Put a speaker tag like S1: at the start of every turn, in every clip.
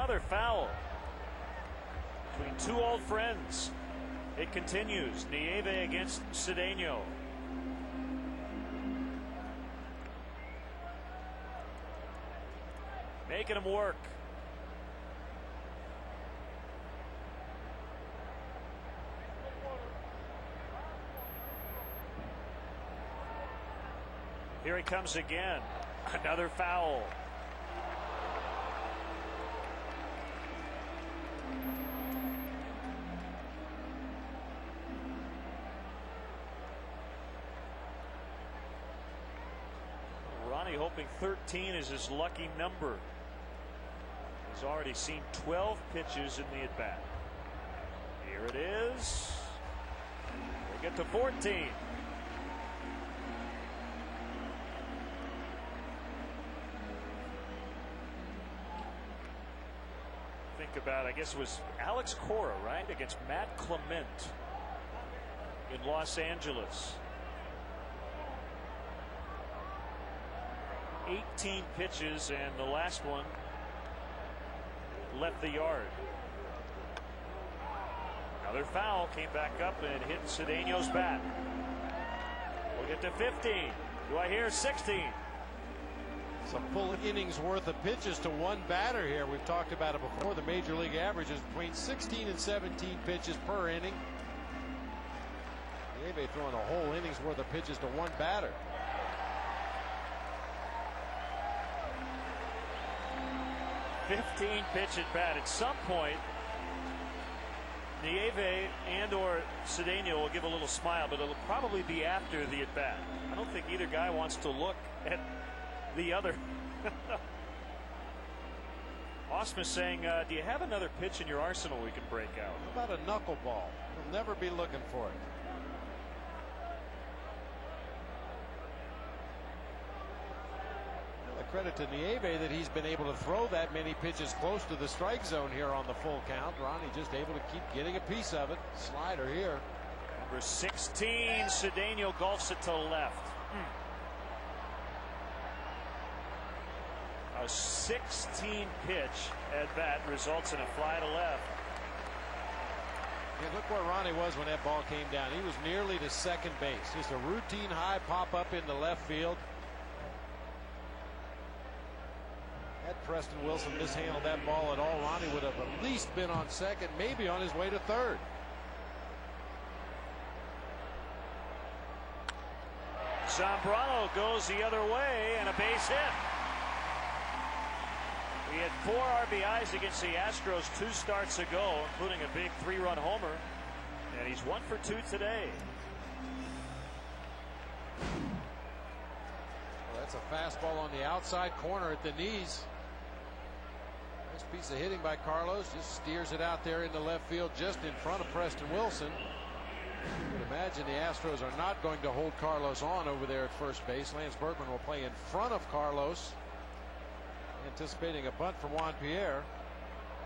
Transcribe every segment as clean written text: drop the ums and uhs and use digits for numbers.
S1: another foul between two old friends. It continues. Nieve against Cedeno. Making him work. Here he comes again. Another foul. Ronnie hoping 13 is his lucky number. He's already seen 12 pitches in the at-bat. Here it is. We'll get to 14. Think about, I guess it was Alex Cora, right, against Matt Clement in Los Angeles. 18 pitches, and the last one left the yard. Another foul came back up and hit Cedeno's bat. We'll get to 15. Do I hear 16?
S2: Some full innings worth of pitches to one batter here. We've talked about it before. The major league average is between 16 and 17 pitches per inning. Nieve throwing a whole innings worth of pitches to one batter.
S1: $15 pitch at bat. At some point, Nieve and/or Cedeno will give a little smile, but it'll probably be after the at bat. I don't think either guy wants to look at the other. Osmus saying, do you have another pitch in your arsenal we can break out?
S2: How about a knuckleball? We'll never be looking for it. Well, the credit to Nieve that he's been able to throw that many pitches close to the strike zone here on the full count. Ronnie just able to keep getting a piece of it. Slider here.
S1: Number 16, Cedeno golfs it to left. A 16 pitch at bat results in a fly to left.
S2: Yeah, look where Ronnie was when that ball came down. He was nearly to second base. Just a routine high pop up into left field. Had Preston Wilson mishandled that ball at all, Ronnie would have at least been on second, maybe on his way to third.
S1: Zambrano goes the other way and a base hit. He had 4 RBIs against the Astros 2 starts ago, including a big 3-run homer, and he's 1 for 2 today.
S2: Well, that's a fastball on the outside corner at the knees. Nice piece of hitting by Carlos. Just steers it out there into left field just in front of Preston Wilson. You would imagine the Astros are not going to hold Carlos on over there at first base. Lance Berkman will play in front of Carlos. Anticipating a bunt from Juan Pierre.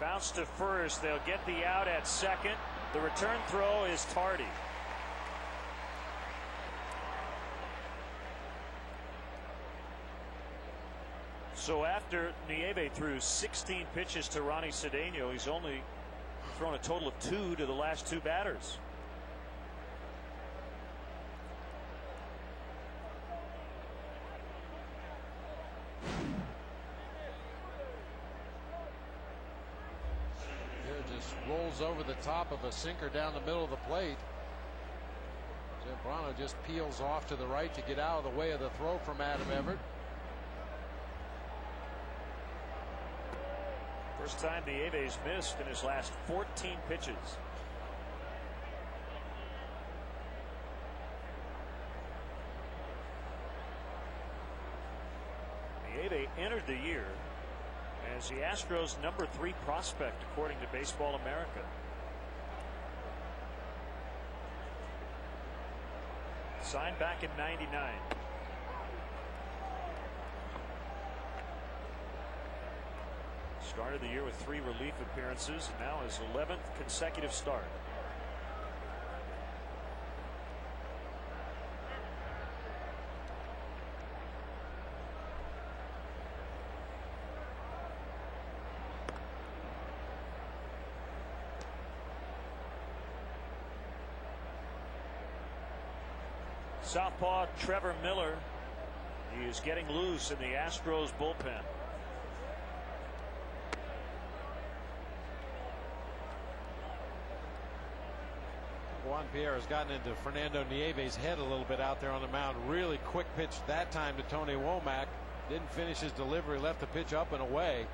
S1: Bounce to first. They'll get the out at second. The return throw is tardy. So after Nieve threw 16 pitches to Ronnie Cedeno, he's only thrown a total of 2 to the last 2 batters.
S2: Rolls over the top of a sinker down the middle of the plate. Zambrano just peels off to the right to get out of the way of the throw from Adam Everett.
S1: First time Nieve's missed in his last 14 pitches. Nieve entered the year as the Astros' #3 prospect, according to Baseball America. Signed back in '99. Started the year with 3 relief appearances, and now his 11th consecutive start. Southpaw Trevor Miller. He is getting loose in the Astros bullpen.
S2: Juan Pierre has gotten into Fernando Nieve's head a little bit out there on the mound. Really quick pitch that time to Tony Womack. Didn't finish his delivery, left the pitch up and away.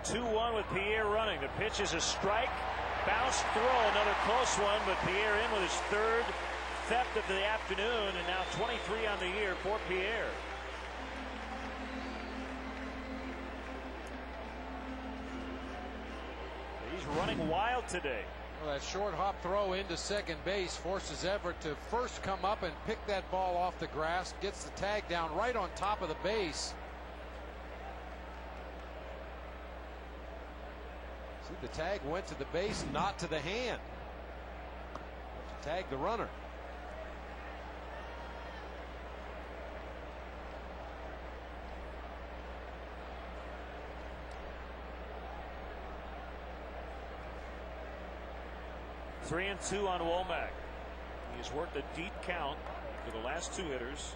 S1: Two-one with Pierre running. The pitch is a strike. Bounce throw, another close one, but Pierre in with his third theft of the afternoon, and now 23 on the year for Pierre. He's running wild today.
S2: Well, that short hop throw into second base forces Everett to first come up and pick that ball off the grass. Gets the tag down right on top of the base. See, the tag went to the base, not to the hand. To tag the runner.
S1: Three and two on Womack. He's worked a deep count for the last two hitters.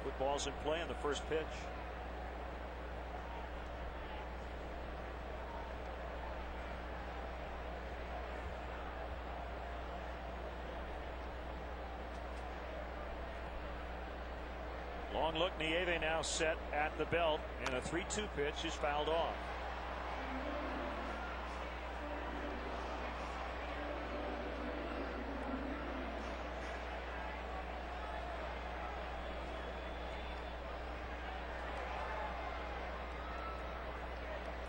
S1: Put balls in play on the first pitch. Long look, Nieve now set at the belt, and a 3-2 pitch is fouled off.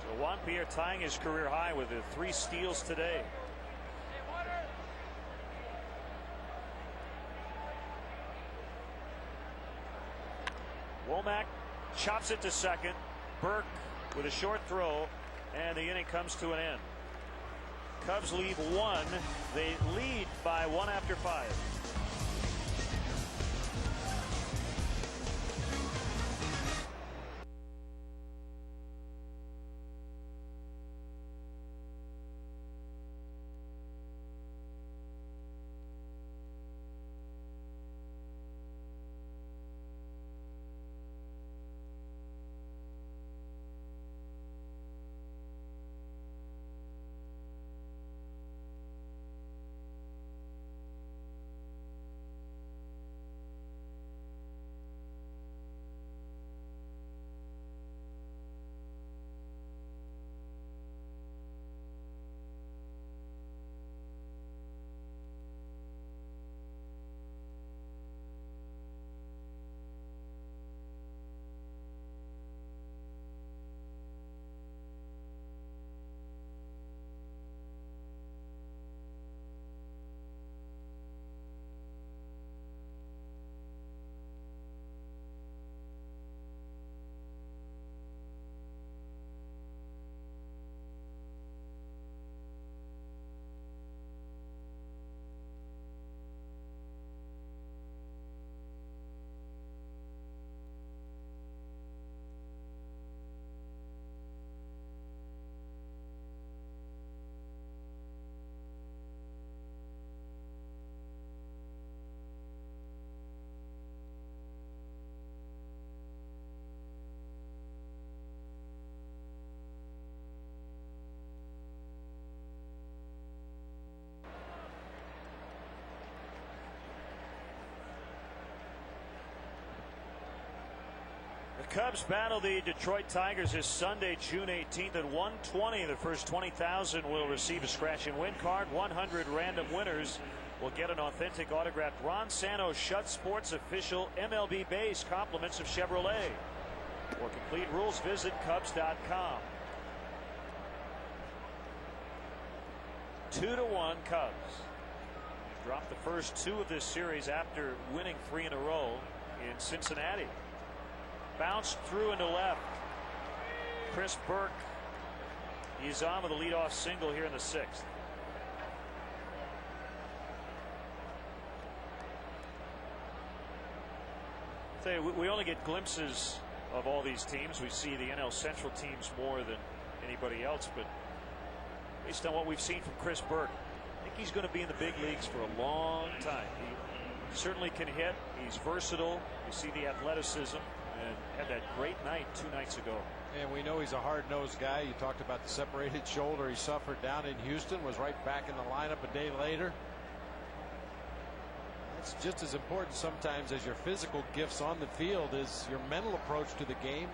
S1: So Juan Pierre tying his career high with the 3 steals today. Womack chops it to second. Burke with a short throw, and the inning comes to an end. Cubs leave 1. They lead by 1 after 5. The Cubs battle the Detroit Tigers this Sunday, June 18th at 1:20. The first 20,000 will receive a scratch and win card. 100 random winners will get an authentic autographed Ron Santo Shut Sports official MLB base. Compliments of Chevrolet. For complete rules, visit Cubs.com. 2-1 Cubs. Dropped the first 2 of this series after winning 3 in a row in Cincinnati. Bounced through into left. Chris Burke. He's on with a leadoff single here in the 6th. We only get glimpses of all these teams. We see the NL Central teams more than anybody else, but based on what we've seen from Chris Burke, I think he's going to be in the big leagues for a long time. He certainly can hit. He's versatile. You see the athleticism, and had that great night 2 nights ago.
S2: And we know he's a hard-nosed guy. You talked about the separated shoulder he suffered down in Houston, was right back in the lineup a day later. It's just as important sometimes as your physical gifts on the field is your mental approach to the game.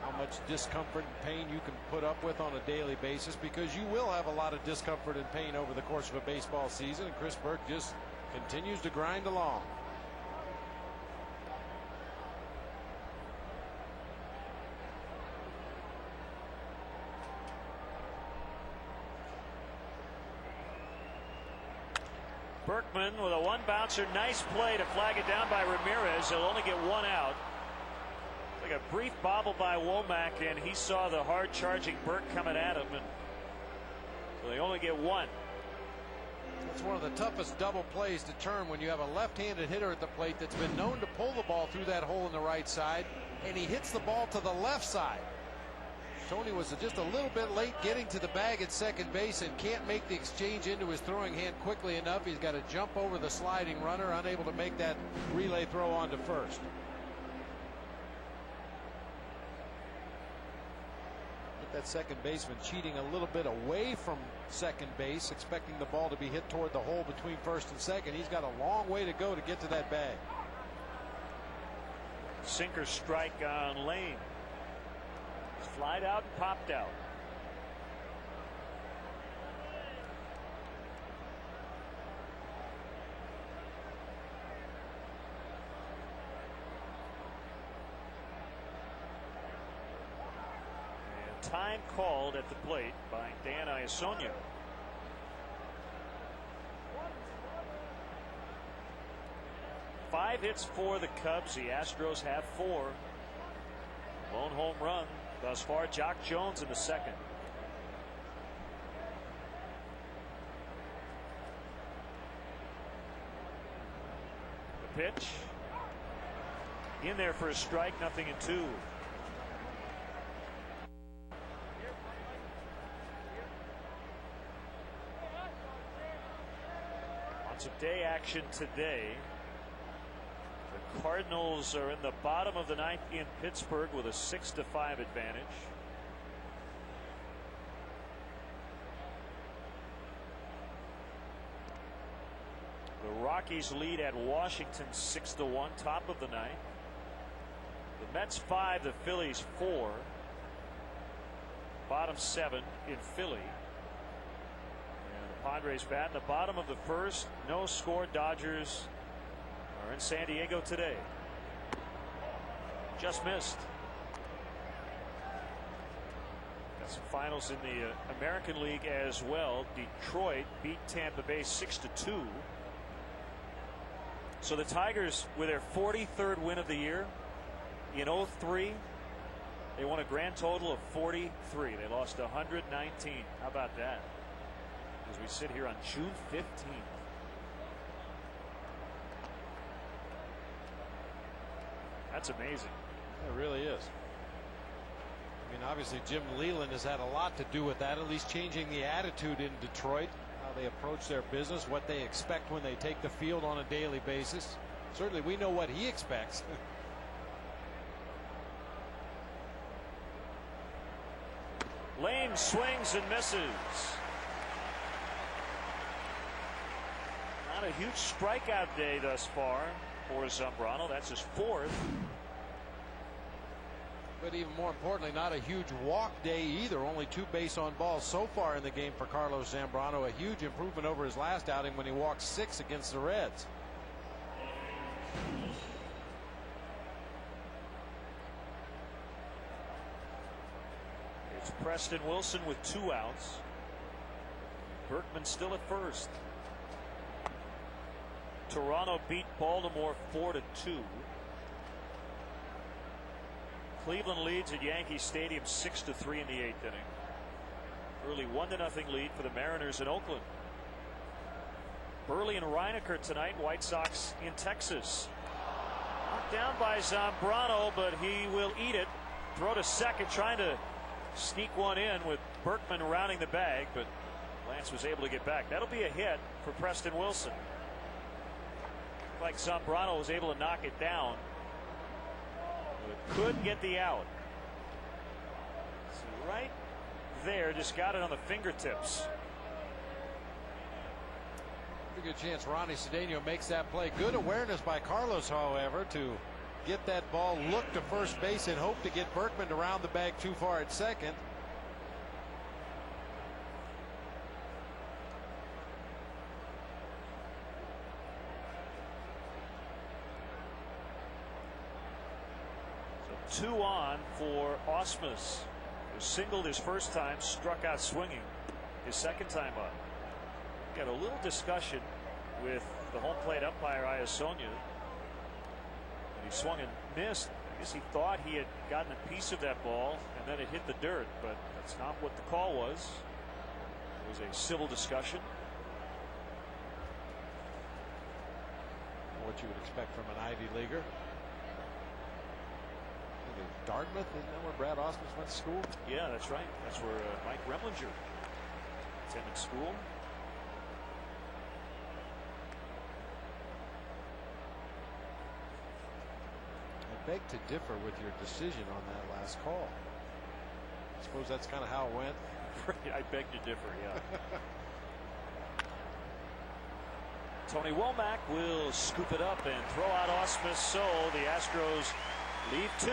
S2: How much discomfort and pain you can put up with on a daily basis, because you will have a lot of discomfort and pain over the course of a baseball season, and Chris Burke just continues to grind along.
S1: Berkman with a 1-bouncer. Nice play to flag it down by Ramirez. He'll only get 1 out. Like a brief bobble by Womack, and he saw the hard charging Burke coming at him, and so they only get 1.
S2: It's one of the toughest double plays to turn when you have a left-handed hitter at the plate that's been known to pull the ball through that hole in the right side, and he hits the ball to the left side. Tony was just a little bit late getting to the bag at second base and can't make the exchange into his throwing hand quickly enough. He's got to jump over the sliding runner, unable to make that relay throw on to first. That second baseman cheating a little bit away from second base, expecting the ball to be hit toward the hole between first and second. He's got a long way to go to get to that bag.
S1: Sinker strike on Lane. Slide out and popped out. And time called at the plate by Dan Iasonia. Five hits for the Cubs. The Astros have 4. Lone home run thus far, Jock Jones in the second. The pitch in there for a strike, 0-2. Lots of day action today. The Cardinals are in the bottom of the 9th in Pittsburgh with a 6-5 advantage. The Rockies lead at Washington 6-1, top of the 9th. The Mets 5, the Phillies 4. Bottom 7 in Philly. And the Padres bat in the bottom of the first. No score. Dodgers are in San Diego today. Just missed. Got some finals in the American League as well. Detroit beat Tampa Bay 6-2. So the Tigers, with their 43rd win of the year in 03, they won a grand total of 43. They lost 119. How about that? As we sit here on June 15th. That's amazing.
S2: It really is. I mean, obviously Jim Leyland has had a lot to do with that, at least changing the attitude in Detroit, how they approach their business, what they expect when they take the field on a daily basis. Certainly we know what he expects.
S1: Lane swings and misses. Not a huge strikeout day thus far for Zambrano. That's his 4th.
S2: But even more importantly, not a huge walk day either. Only 2 base on balls so far in the game for Carlos Zambrano. A huge improvement over his last outing when he walked 6 against the Reds.
S1: It's Preston Wilson with 2 outs. Berkman still at first. Toronto beat Baltimore 4-2. Cleveland leads at Yankee Stadium 6-3 in the 8th inning. Early 1-0 lead for the Mariners in Oakland. Burley and Reinecker tonight. White Sox in Texas. Knocked down by Zambrano, but he will eat it. Throw to second, trying to sneak one in with Berkman rounding the bag, but Lance was able to get back. That'll be a hit for Preston Wilson. Like Zambrano was able to knock it down, but couldn't get the out. So right there, just got it on the fingertips.
S2: Pretty good chance Ronnie Cedeno makes that play. Good awareness by Carlos, however, to get that ball, look to first base, and hope to get Berkman to round the bag too far at second.
S1: So 2 on for Ausmus, who singled his first time, struck out swinging his second time up. Got a little discussion with the home plate umpire, Iasonia. He swung and missed. I guess he thought he had gotten a piece of that ball and then it hit the dirt, but that's not what the call was. It was a civil discussion.
S2: What you would expect from an Ivy Leaguer. Dartmouth, isn't that where Brad Ausmus went to school?
S1: Yeah, that's right. That's where Mike Remlinger attended school.
S2: I beg to differ with your decision on that last call. I suppose that's kind of how it went.
S1: I beg to differ, yeah. Tony Womack will scoop it up and throw out Ausmus, so the Astros leave 2.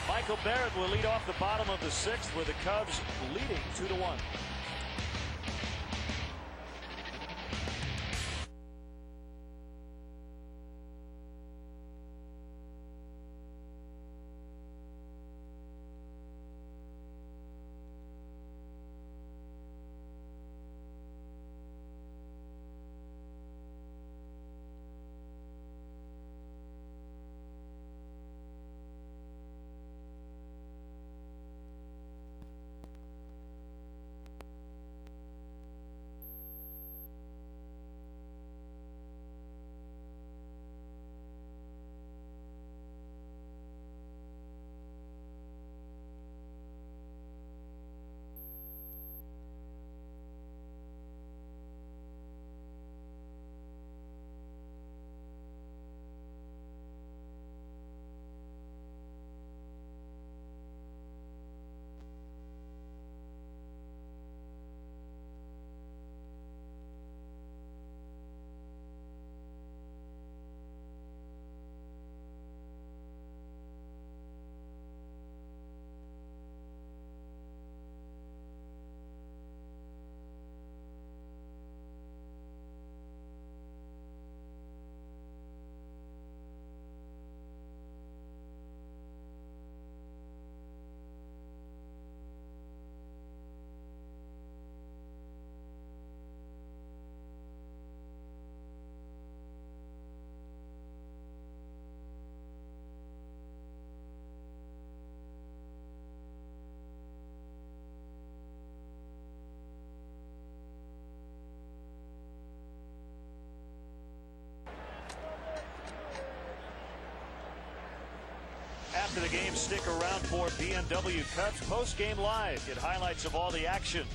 S1: Michael Barrett will lead off the bottom of the 6th with the Cubs leading 2-1. After the game, stick around for BMW Cubs Post-Game Live. Get highlights of all the action.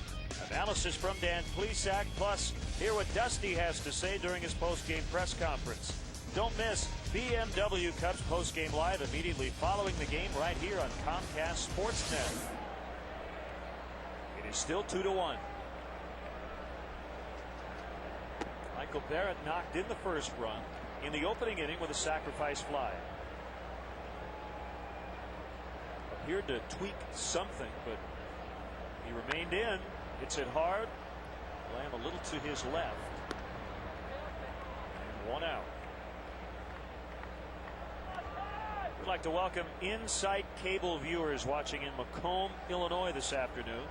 S1: Analysis from Dan Plesac, plus hear what Dusty has to say during his post-game press conference. Don't miss BMW Cubs Post-Game Live immediately following the game right here on Comcast Sportsnet. It is still 2-1. Michael Barrett knocked in the first run in the opening inning with a sacrifice fly. Appeared to tweak something, but he remained in. Hits it hard. Lamb a little to his left. And 1 out. We'd like to welcome Insight Cable viewers watching in Macomb, Illinois this afternoon.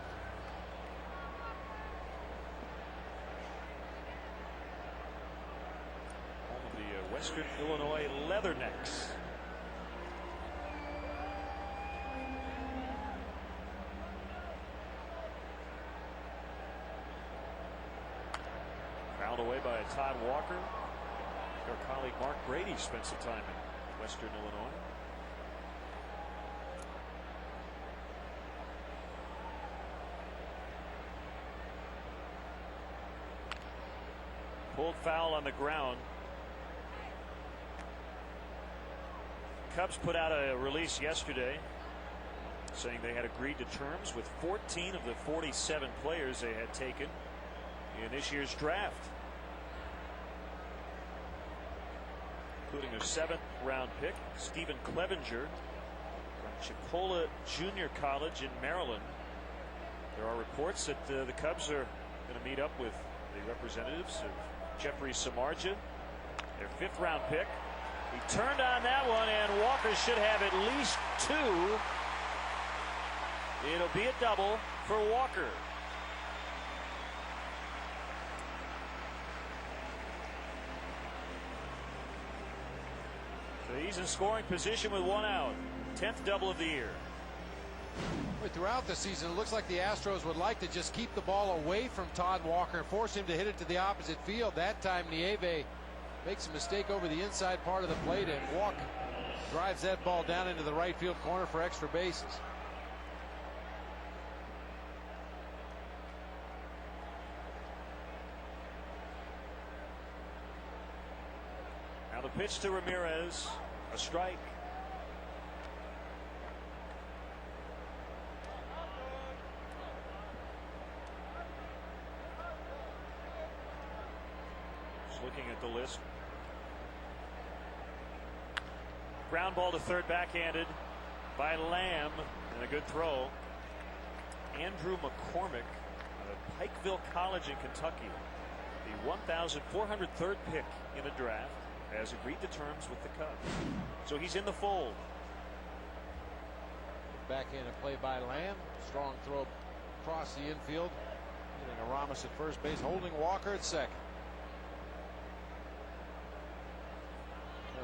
S1: Home of the Western Illinois Leathernecks. Fouled away by Todd Walker. Our colleague Mark Brady spent some time in Western Illinois. Called foul on the ground. Cubs put out a release yesterday saying they had agreed to terms with 14 of the 47 players they had taken in this year's draft, including a 7th-round pick, Stephen Clevenger from Chicola Junior College in Maryland. There are reports that the Cubs are going to meet up with the representatives of Jeffrey Samardzija, their 5th-round pick. He turned on that one, and Walker should have at least 2. It'll be a double for Walker. So he's in scoring position with 1 out. 10th double of the year.
S2: Throughout the season, it looks like the Astros would like to just keep the ball away from Todd Walker and force him to hit it to the opposite field. That time, Nieve makes a mistake over the inside part of the plate, and Walker drives that ball down into the right field corner for extra bases.
S1: Now the pitch to Ramirez, a strike. Looking at the list. Ground ball to third, backhanded by Lamb, and a good throw. Andrew McCormick out of Pikeville College in Kentucky, the 1,403rd pick in a draft, has agreed to terms with the Cubs. So he's in the fold.
S2: Backhanded play by Lamb. Strong throw across the infield. Getting a Ramos at first base, holding Walker at second.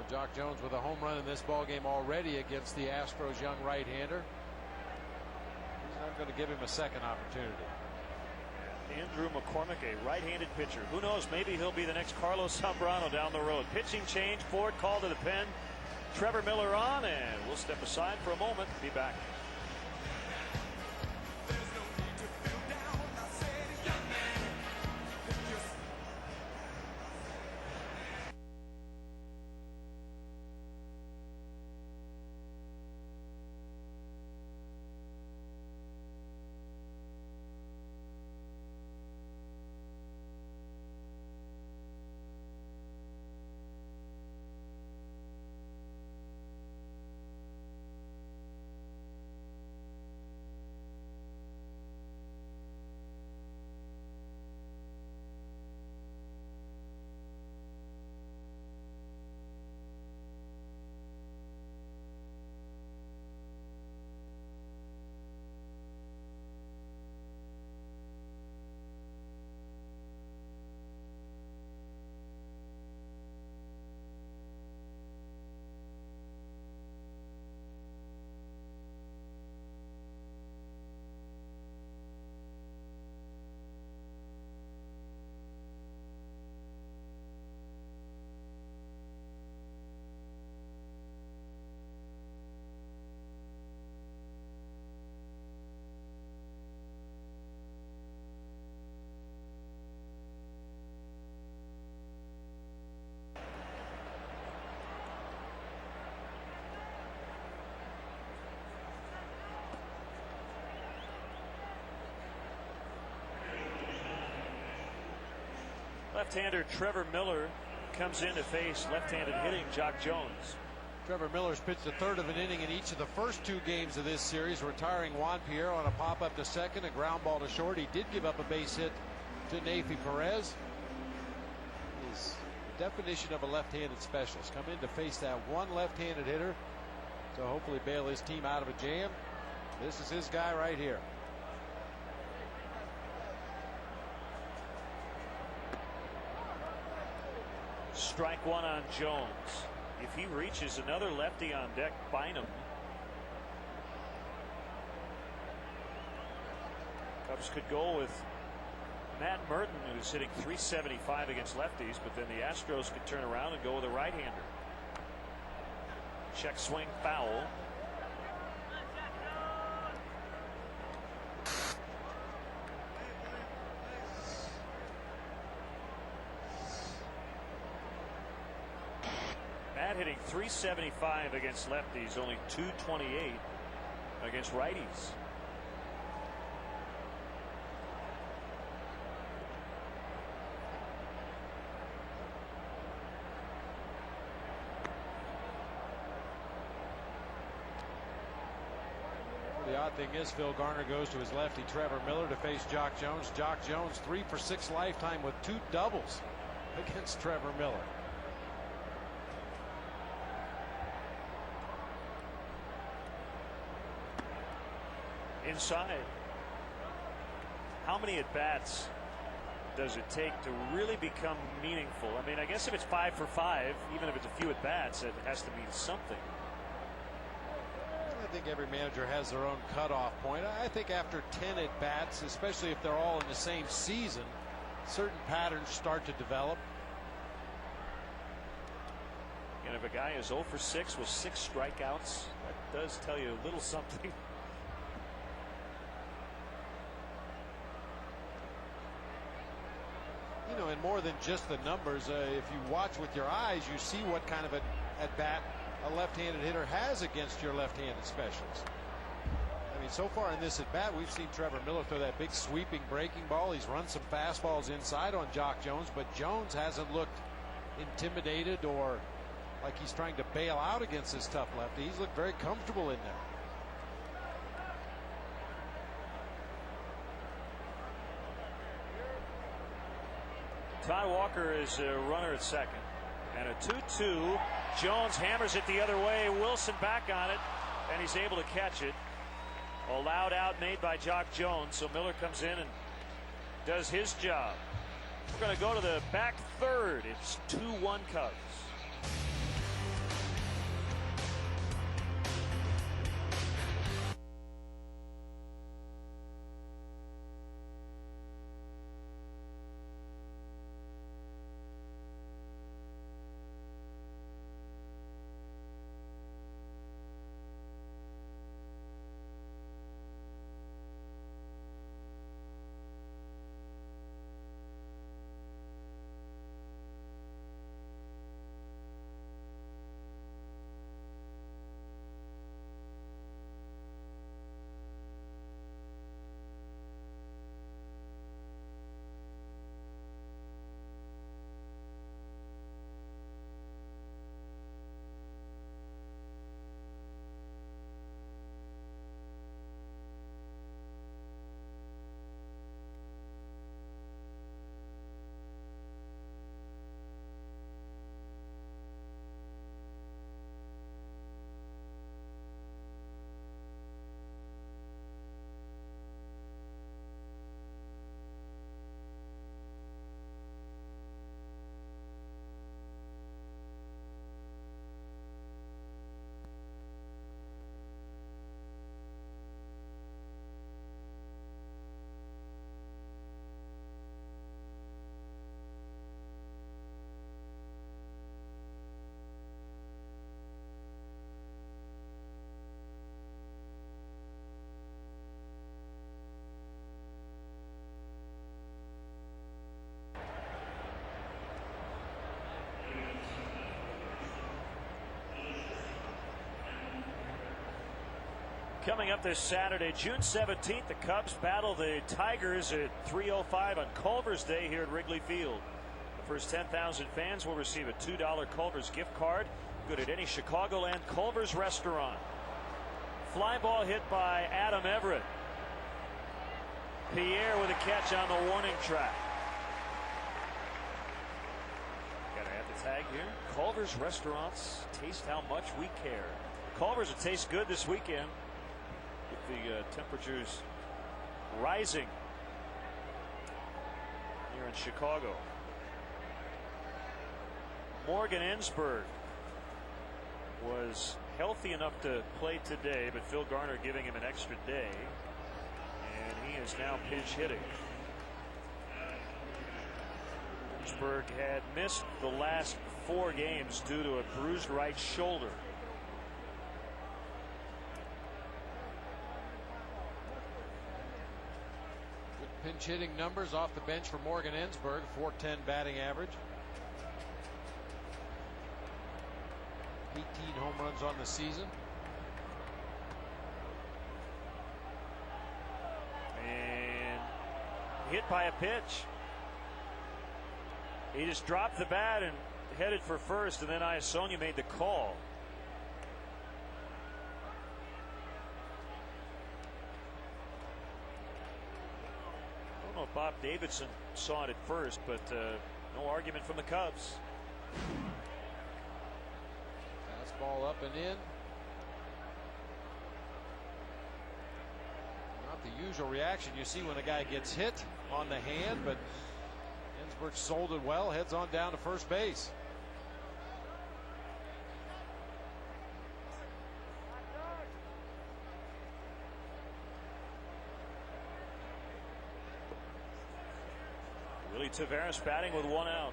S2: Jock Jones with a home run in this ball game already against the Astros young right-hander. He's not going to give him a second opportunity.
S1: Andrew McCormick, a right-handed pitcher. Who knows, maybe he'll be the next Carlos Zambrano down the road. Pitching change, Ford called to the pen. Trevor Miller on, and we'll step aside for a moment. Be back. Left-hander Trevor Miller comes in to face left-handed hitting Jock Jones.
S2: Trevor Miller's pitched a third of an inning in each of the first 2 games of this series, retiring Juan Pierre on a pop-up to second, a ground ball to short. He did give up a base hit to Neifi Perez. He's the definition of a left-handed specialist. Come in to face that one left-handed hitter to hopefully bail his team out of a jam. This is his guy right here.
S1: Strike one on Jones. If he reaches another lefty on deck, Bynum. Cubs could go with Matt Merton, who's hitting .375 against lefties, but then the Astros could turn around and go with a right-hander. Check swing foul. bat hitting .375 against lefties, only .228 against righties.
S2: The odd thing is Phil Garner goes to his lefty Trevor Miller to face Jock Jones. Jock Jones 3 for 6 lifetime with 2 doubles against Trevor Miller.
S1: Inside. How many at bats does it take to really become meaningful? I mean, I guess if it's 5 for 5, even if it's a few at bats, it has to mean something.
S2: I think every manager has their own cutoff point. I think after 10 at bats, especially if they're all in the same season, certain patterns start to develop.
S1: And if a guy is 0 for 6 with 6 strikeouts, that does tell you a little something.
S2: You know, and more than just the numbers, if you watch with your eyes, you see what kind of an at bat a left-handed hitter has against your left-handed specialist. I mean, so far in this at bat, we've seen Trevor Miller throw that big sweeping breaking ball. He's run some fastballs inside on Jock Jones, but Jones hasn't looked intimidated or like he's trying to bail out against this tough lefty. He's looked very comfortable in there.
S1: Todd Walker is a runner at second. And a 2-2. Jones hammers it the other way. Wilson back on it, and he's able to catch it. A loud out made by Jock Jones, so Miller comes in and does his job. We're going to go to the back third. It's 2-1 Cubs. Coming up this Saturday, June 17th, the Cubs battle the Tigers at 3:05 on Culver's Day here at Wrigley Field. The first 10,000 fans will receive a $2 Culver's gift card, good at any Chicagoland Culver's restaurant. Fly ball hit by Adam Everett. Pierre with a catch on the warning track. Gotta have the tag here. Culver's restaurants, taste how much we care. Culver's will taste good this weekend. With the temperatures rising here in Chicago. Morgan Ensberg was healthy enough to play today, but Phil Garner giving him an extra day, and he is now pinch hitting. Ensberg had missed the last 4 games due to a bruised right shoulder.
S2: Pinch hitting numbers off the bench for Morgan Ensberg, .410 batting average. home runs on the season.
S1: And hit by a pitch. He just dropped the bat and headed for first, and then Iasonia made the call. I don't know if Bob Davidson saw it at first, but no argument from the Cubs.
S2: Fastball up and in. Not the usual reaction you see when a guy gets hit on the hand, but Ensberg sold it well, heads on down to first base.
S1: Willie Taveras batting with one out.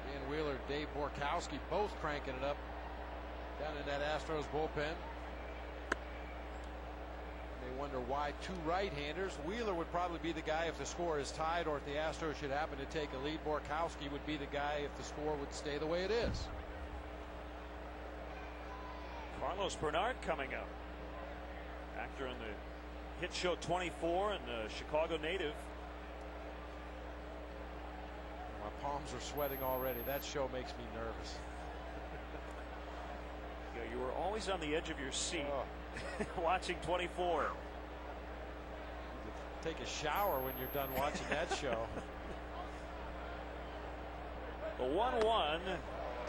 S2: Dan Wheeler, Dave Borkowski both cranking it up down in that Astros bullpen. They wonder why two right-handers. Wheeler would probably be the guy if the score is tied, or if the Astros should happen to take a lead. Borkowski would be the guy if the score would stay the way it is.
S1: Carlos Bernard coming up. Actor on the hit show 24 and a Chicago native.
S2: My palms are sweating already. That show makes me nervous.
S1: Yeah, you were always on the edge of your seat watching 24.
S2: Take a shower when you're done watching that show.
S1: The 1-1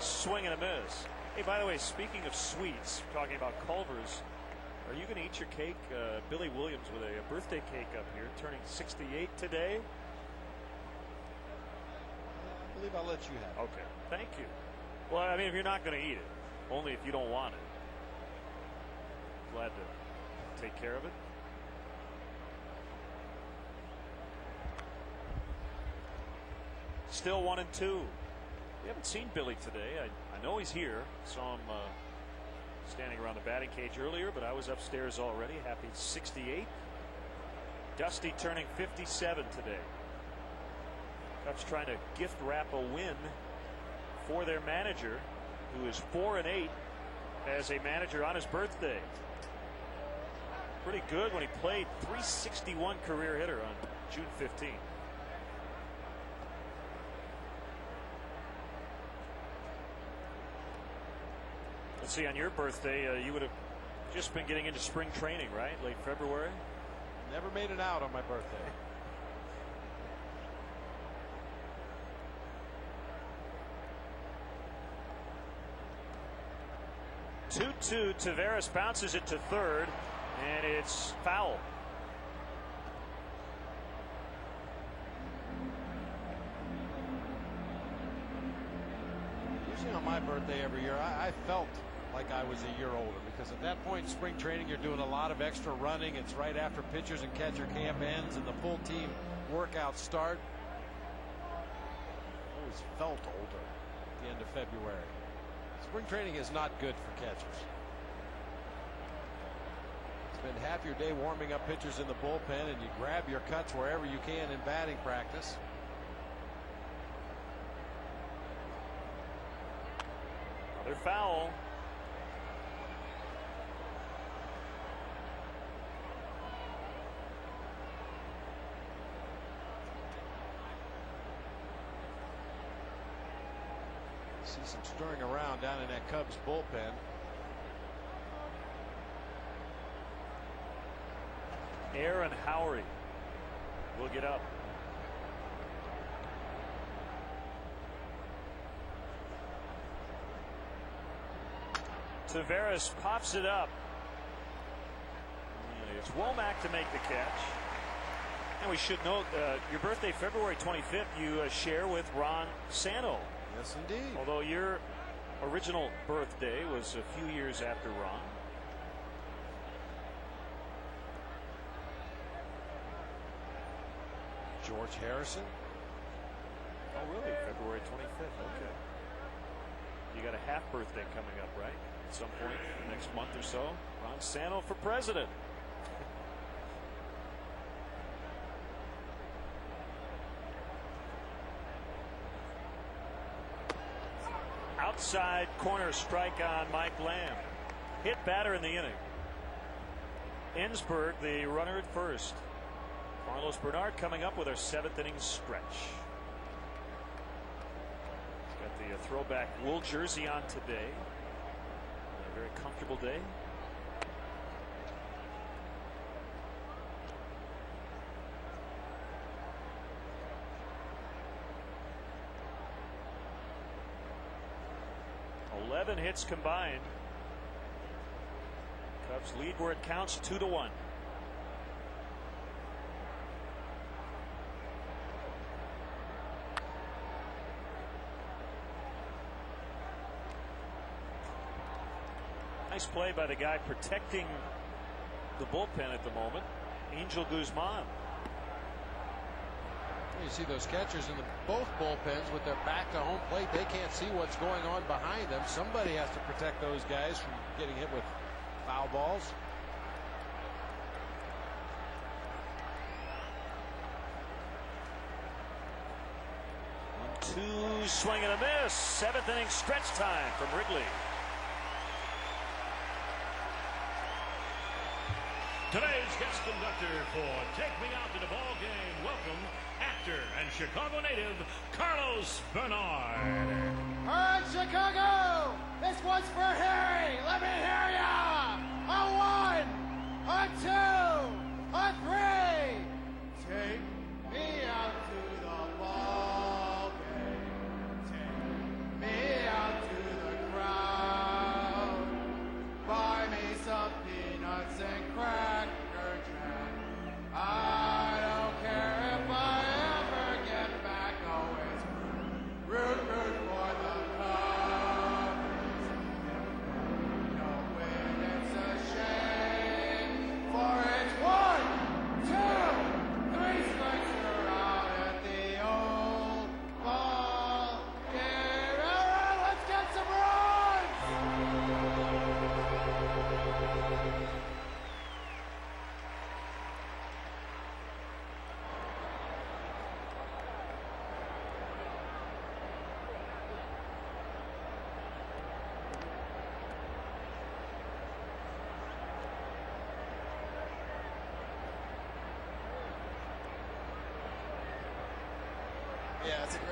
S1: swing and a miss. Hey, by the way, speaking of sweets, talking about Culver's, are you going to eat your cake? Billy Williams with a birthday cake up here, turning 68 today.
S2: I believe I'll let you have it.
S1: Okay, thank you. Well, I mean, if you're not going to eat it, only if you don't want it. Glad to take care of it. Still 1-2. We haven't seen Billy today. I know he's here. Saw him standing around the batting cage earlier, but I was upstairs already. Happy 68. Dusty turning 57 today. Cubs trying to gift wrap a win for their manager, who is 4-8 as a manager on his birthday. Pretty good when he played. 361 career hitter on June 15th. Let's see, on your birthday, you would have just been getting into spring training, right? Late February?
S2: Never made it out on my birthday.
S1: 2-2. Taveras bounces it to third, and it's foul.
S2: Usually on my birthday every year, I felt like I was a year older, because at that point in spring training you're doing a lot of extra running. It's right after pitchers and catcher camp ends and the full team workouts start. I always felt older at the end of February. Spring training is not good for catchers. Spend half your day warming up pitchers in the bullpen, and you grab your cuts wherever you can in batting practice.
S1: Another foul.
S2: See some stirring around down in that Cubs bullpen.
S1: Aaron Howery will get up. Taveras pops it up. It's Womack to make the catch. And we should note your birthday, February 25th, you share with Ron Santo.
S2: Yes, indeed.
S1: Although your original birthday was a few years after Ron.
S2: George Harrison.
S1: Oh, really? February 25th. Okay. You got a half birthday coming up, right? At some point in the next month or so. Ron Santo for president. outside corner strike on Mike Lamb. Hit batter in the inning. Ensberg, the runner at first. Carlos Bernard coming up with our 7th inning stretch. He's got the throwback wool jersey on today. A very comfortable day. Hits combined. Cubs lead where it counts 2-1. Nice play by the guy protecting the bullpen at the moment, Angel Guzman.
S2: You see those catchers in both bullpens with their back to home plate. They can't see what's going on behind them. Somebody has to protect those guys from getting hit with foul balls.
S1: Two swing and a miss. 7th inning stretch time from Wrigley.
S3: Today's guest conductor for Take Me Out to the Ball Game. Welcome, actor and Chicago native Carlos Bernard.
S4: All right, Chicago, this one's for Harry. Let me hear ya. A 1, a 2, a 3. Take me out to the ball game. Take me out to the crowd. Buy me some peanuts and cracker jack. I don't care if I ever get back. Always root for the Cubs. No win, it's a shame. For it's 1, 2, 3 strikes, you're out at the old ball game. All right, let's get some runs. Yeah, it's a great.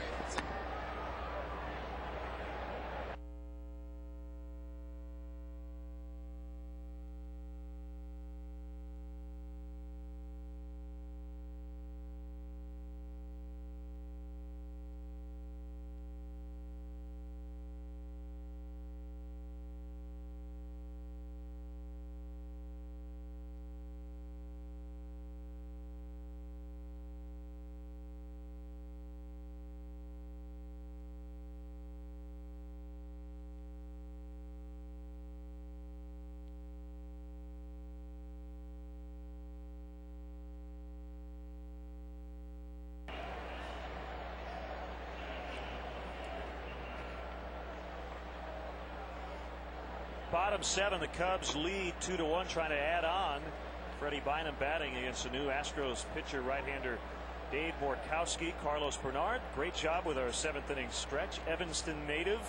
S1: Bottom 7, the Cubs lead 2-1, trying to add on. Freddie Bynum batting against the new Astros pitcher, right-hander Dave Borkowski. Carlos Bernard, great job with our 7th inning stretch. Evanston native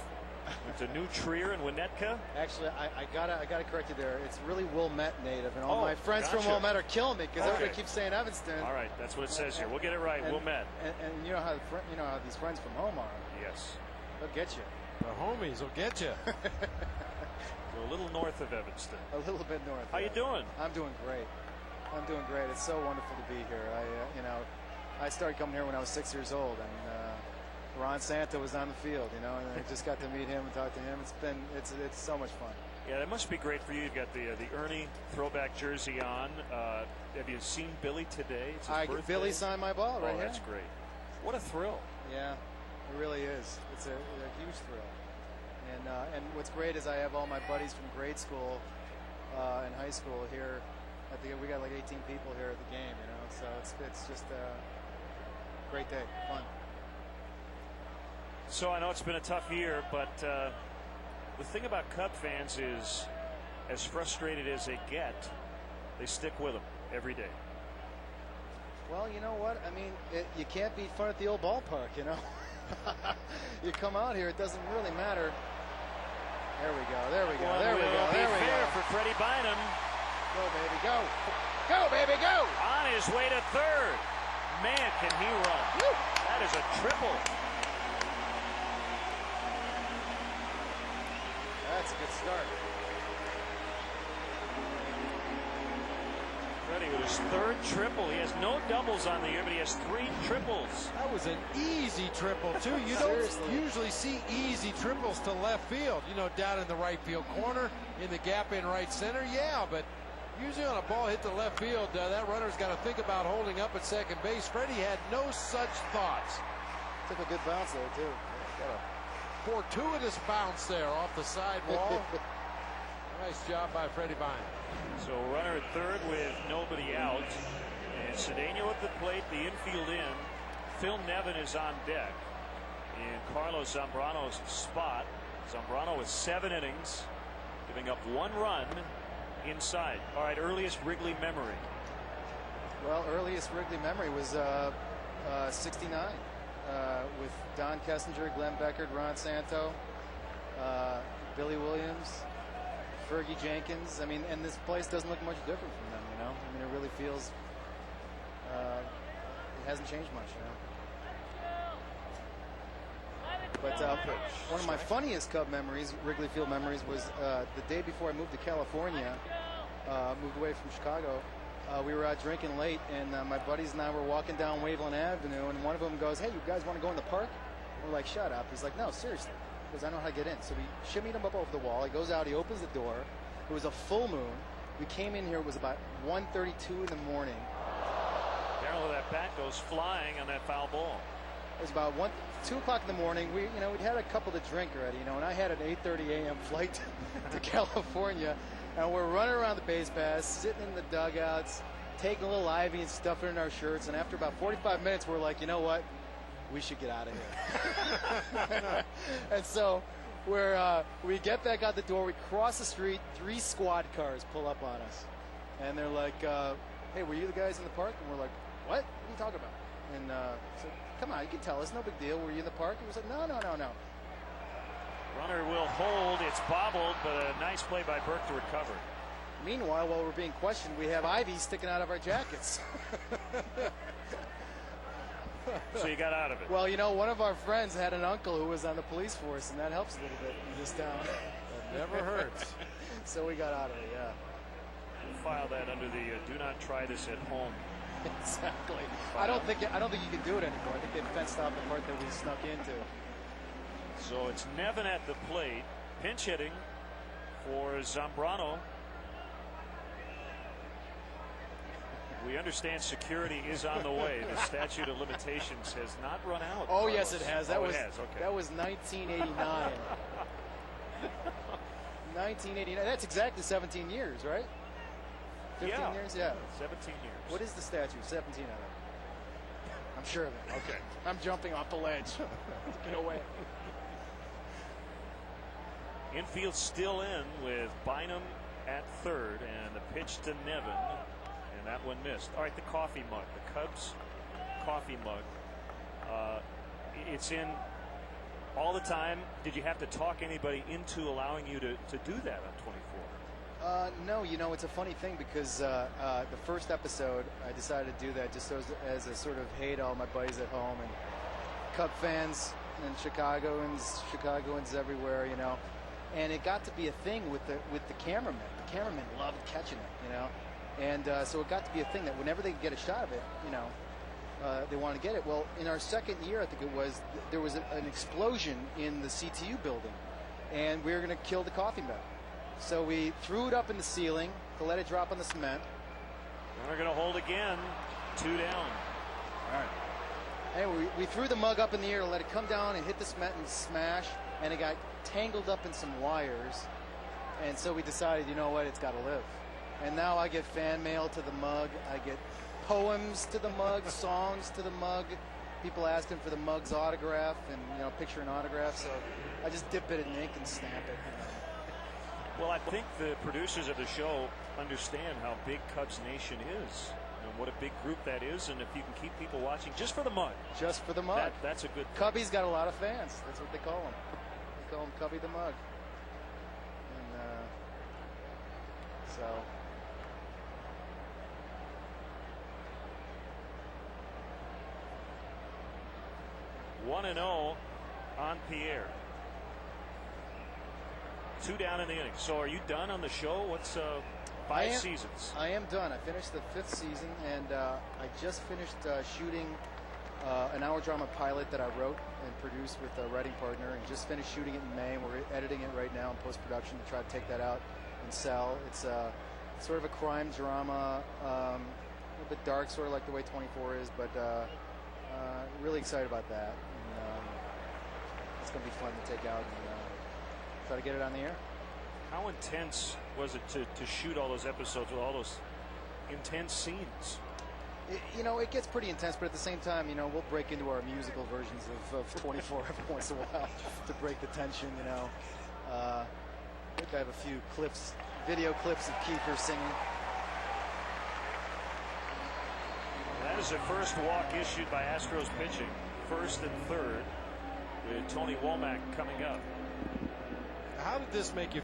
S1: with the new Trier and Winnetka.
S4: Actually, I gotta correct you there. It's really Wilmette native, and all my friends
S1: gotcha.
S4: from Wilmette are killing me because everybody keeps saying Evanston.
S1: All right, that's what it says here. We'll get it right. Wilmette.
S4: And you know how these friends from home are.
S1: Yes.
S4: They'll get you.
S2: The homies will get you.
S1: We're a little north of Evanston.
S4: A little bit north.
S1: How you doing?
S4: I'm doing great. I'm doing great. It's so wonderful to be here. I started coming here when I was 6 years old, and Ron Santa was on the field, and I just got to meet him and talk to him. It's so much fun.
S1: Yeah, that must be great for you. You've got the Ernie throwback jersey on. Have you seen Billy today? It's his birthday.
S4: Billy signed my ball right here.
S1: That's great. What a thrill.
S4: Yeah, it really is. It's a huge thrill. And what's great is I have all my buddies from grade school and high school here. We got like 18 people here at the game, so it's just a great day, fun.
S1: So I know it's been a tough year, but the thing about Cub fans is, as frustrated as they get, they stick with them every day.
S4: Well, you know what? I mean, you can't be fun at the old ballpark, You come out here, it doesn't really matter There we go. There we go.
S1: One
S4: There we go.
S1: will
S4: There
S1: be
S4: we
S1: fair
S4: go.
S1: for Freddie Bynum.
S4: Go, baby, go. Go, baby, go.
S1: On his way to third. Man, can he run.
S4: Woo.
S1: That is a triple.
S4: That's a good start.
S1: Freddie with his third triple. He has no doubles on the year, but he has 3 triples.
S2: That was an easy triple, too. You don't usually see easy triples to left field. You know, down in the right field corner, in the gap in right center, yeah, but usually on a ball hit to left field, that runner's got to think about holding up at second base. Freddie had no such thoughts.
S4: Took a good bounce there, too.
S2: Got a fortuitous bounce there off the side wall. Nice job by Freddie Bynum.
S1: So runner at third with nobody out. And Cedeno at the plate, the infield in. Phil Nevin is on deck in Carlos Zambrano's spot. Zambrano with 7 innings, giving up 1 run inside. All right, earliest Wrigley memory.
S4: Well, earliest Wrigley memory was 69 with Don Kessinger, Glenn Beckert, Ron Santo, Billy Williams, Fergie Jenkins. I mean, and this place doesn't look much different from them, you know. I mean, it really feels it hasn't changed much, you know. But one of my funniest Cub memories, Wrigley Field memories, was the day before I moved to California, moved away from Chicago. We were out drinking late, and my buddies and I were walking down Waveland Avenue, and one of them goes, "Hey, you guys want to go in the park?" We're like, "Shut up." He's like, "No, seriously." Because I know how to get in. So we shimmied him up over the wall. He goes out, he opens the door. It was a full moon. We came in here, it was about 1:32 in the morning.
S1: Apparently that bat goes flying on that foul ball.
S4: It was about 2 o'clock in the morning. We'd had a couple to drink already, and I had an 8:30 a.m. flight to California. And we're running around the base paths, sitting in the dugouts, taking a little Ivy and stuffing it in our shirts. And after about 45 minutes, we're like, you know what? We should get out of here. And so we get back out the door. We cross the street. 3 squad cars pull up on us. And they're like, "Hey, were you the guys in the park?" And we're like, "What? What are you talking about?" And so, "Come on, you can tell us. No big deal. Were you in the park?" He was like, No.
S1: Runner will hold. It's bobbled, but a nice play by Burke to recover.
S4: Meanwhile, while we're being questioned, we have Ivy sticking out of our jackets.
S1: So you got out of it.
S4: Well, one of our friends had an uncle who was on the police force, and that helps a little bit in this town.
S2: That never hurts.
S4: So we got out of it, yeah.
S1: We'll file that under the do not try this at home.
S4: Exactly. I don't think you can do it anymore. I think they fenced off the part that we snuck into.
S1: So it's Nevin at the plate, pinch hitting for Zambrano. We understand security is on the way. The statute of limitations has not run out.
S4: Oh,
S1: Carlos.
S4: yes, it has.
S1: It has. Okay.
S4: That was 1989. 1989. That's exactly 17 years, right? 15 years? Yeah.
S1: 17 years.
S4: What is the statute? 17 of it. I'm sure of it.
S1: Okay.
S4: I'm jumping off the ledge. Get away.
S1: Infield still in with Bynum at third, and the pitch to Nevin, and that one missed. All right, the coffee mug, the Cubs coffee mug. It's in all the time. Did you have to talk anybody into allowing you to do that on 24?
S4: No, it's a funny thing because the first episode I decided to do that just as a sort of hey to all my buddies at home and Cub fans and Chicagoans everywhere, And it got to be a thing with the cameramen. The cameramen loved catching it, And so it got to be a thing that whenever they could get a shot of it, they wanted to get it. Well, in our second year, I think it was, there was an explosion in the CTU building, and we were going to kill the coffee mug. So we threw it up in the ceiling to let it drop on the cement.
S1: And we're going to hold again. 2 down.
S4: All right. Anyway, we threw the mug up in the air to let it come down and hit the cement and smash, and it got tangled up in some wires. And so we decided, you know what, it's got to live. And now I get fan mail to the mug. I get poems to the mug, songs to the mug, people asking for the mug's autograph and, picture and autograph. So I just dip it in ink and stamp it.
S1: Well, I think the producers of the show understand how big Cubs Nation is and what a big group that is, and if you can keep people watching just for the mug.
S4: Just for the mug.
S1: That's a good thing.
S4: Cubby's got a lot of fans. That's what they call him. They call him Cubby the Mug.
S5: So
S1: 1-0 on Pierre. 2 down in the inning. So are you done on the show? What's 5 seasons?
S5: I am done. I finished the 5th season, and I just finished shooting an hour drama pilot that I wrote and produced with a writing partner, and just finished shooting it in May. And we're editing it right now in post-production to try to take that out and sell. It's sort of a crime drama, a little bit dark, sort of like the way 24 is, but really excited about that. And, it's going to be fun to take out and try to get it on the air.
S1: How intense was it to shoot all those episodes with all those intense scenes?
S5: It gets pretty intense, but at the same time, we'll break into our musical versions of 24 every once in a while to break the tension. I think I have a few video clips of Kiefer singing.
S1: That is the first walk issued by Astros pitching. 1st and 3rd with Tony Womack coming up.
S2: How did this make you